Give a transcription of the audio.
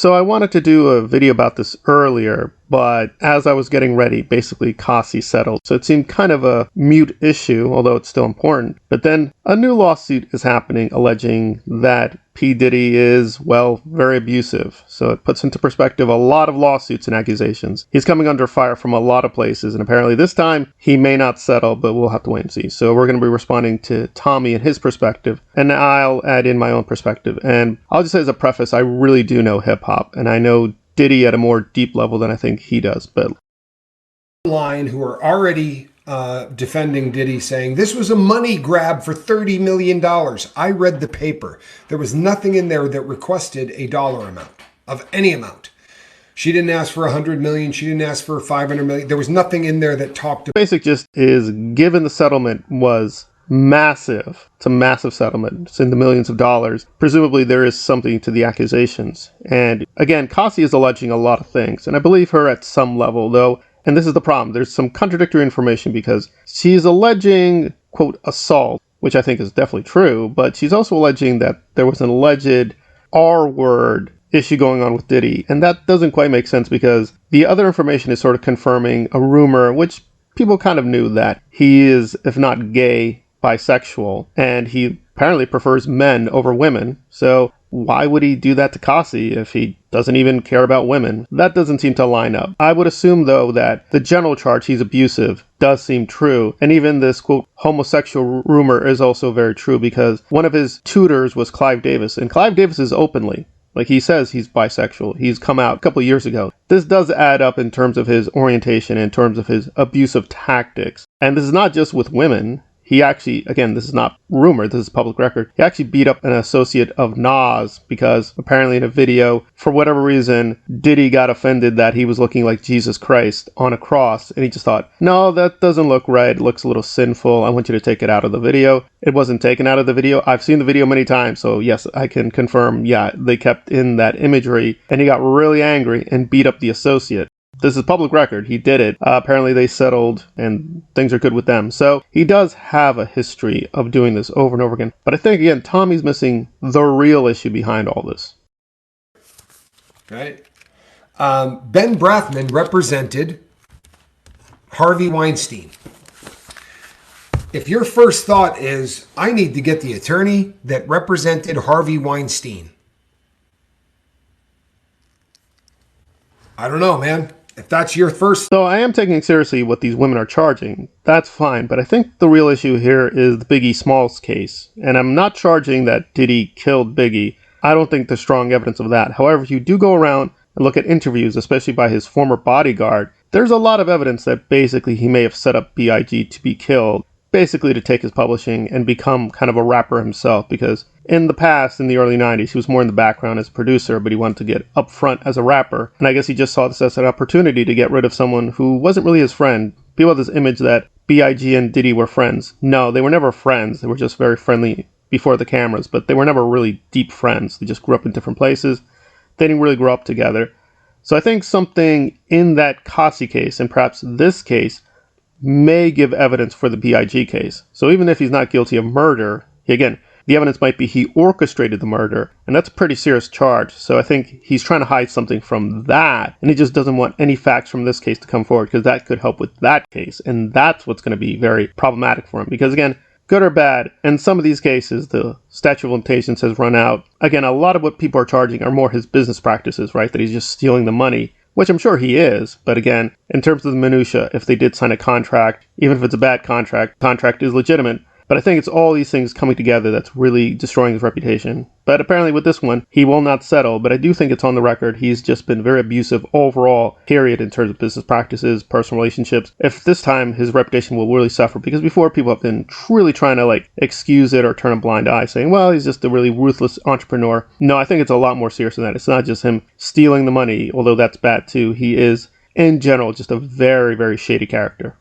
So I wanted to do a video about this earlier, but as I was getting ready, basically Kasi settled. So it seemed kind of a mute issue, although it's still important. But then a new lawsuit is happening alleging that P. Diddy is, well, very abusive. So it puts into perspective a lot of lawsuits and accusations. He's coming under fire from a lot of places, and apparently this time he may not settle, but we'll have to wait and see. So we're going to be responding to Tommy and his perspective, and I'll add in my own perspective. And I'll just say as a preface, I really do know hip-hop, and I know Diddy at a more deep level than I think he does. But line who are already defending Diddy, saying this was a money grab for $30 million. I read the paper. There was nothing in there that requested a dollar amount of any amount. She didn't ask for 100 million. She didn't ask for 500 million. There was nothing in there that talked. Basic gist is, given the settlement was massive, it's a massive settlement, it's in the millions of dollars, presumably there is something to the accusations. And again, Kasi is alleging a lot of things, and I believe her at some level, though. And this is the problem. There's some contradictory information because she's alleging, quote, assault, which I think is definitely true, but she's also alleging that there was an alleged R-word issue going on with Diddy. And that doesn't quite make sense because the other information is sort of confirming a rumor, which people kind of knew, that he is, if not gay, bisexual, and he apparently prefers men over women. So why would he do that to Kasi if he doesn't even care about women? That doesn't seem to line up. I would assume, though, that the general charge he's abusive does seem true. And even this, quote, homosexual rumor is also very true because one of his tutors was Clive Davis. And Clive Davis is openly, like he says, he's bisexual. He's come out a couple of years ago. This does add up in terms of his orientation, in terms of his abusive tactics. And this is not just with women. He actually, again, this is not rumor, this is public record. He actually beat up an associate of Nas because apparently in a video, for whatever reason, Diddy got offended that he was looking like Jesus Christ on a cross. And he just thought, no, that doesn't look right. It looks a little sinful. I want you to take it out of the video. It wasn't taken out of the video. I've seen the video many times. So yes, I can confirm, yeah, they kept in that imagery. And he got really angry and beat up the associate. This is public record. He did it. Apparently they settled and things are good with them. So he does have a history of doing this over and over again. But I think, again, Tommy's missing the real issue behind all this. Right. Ben Brathman represented Harvey Weinstein. If your first thought is, I need to get the attorney that represented Harvey Weinstein, I don't know, man. If that's your first... So I am taking seriously what these women are charging. That's fine. But I think the real issue here is the Biggie Smalls case. And I'm not charging that Diddy killed Biggie. I don't think there's strong evidence of that. However, if you do go around and look at interviews, especially by his former bodyguard, there's a lot of evidence that basically he may have set up B.I.G. to be killed, basically to take his publishing and become kind of a rapper himself, because in the past, in the early 90s, he was more in the background as a producer, but he wanted to get up front as a rapper. And I guess he just saw this as an opportunity to get rid of someone who wasn't really his friend. People have this image that B.I.G. and Diddy were friends. No, they were never friends. They were just very friendly before the cameras, but they were never really deep friends. They just grew up in different places. They didn't really grow up together. So I think something in that Kasi case, and perhaps this case, may give evidence for the B.I.G. case. So even if he's not guilty of murder, again, the evidence might be he orchestrated the murder, and that's a pretty serious charge. So I think he's trying to hide something from that, and he just doesn't want any facts from this case to come forward, because that could help with that case, and that's what's going to be very problematic for him. Because again, good or bad, in some of these cases, the statute of limitations has run out. Again, a lot of what people are charging are more his business practices, right? That he's just stealing the money, which I'm sure he is. But again, in terms of the minutia, if they did sign a contract, even if it's a bad contract, contract is legitimate. But I think it's all these things coming together that's really destroying his reputation. But apparently with this one, he will not settle. But I do think it's on the record. He's just been very abusive overall, period, in terms of business practices, personal relationships. If this time his reputation will really suffer, because before people have been truly trying to excuse it or turn a blind eye, saying, well, he's just a really ruthless entrepreneur. No, I think it's a lot more serious than that. It's not just him stealing the money, although that's bad too. He is, in general, just a very, very shady character.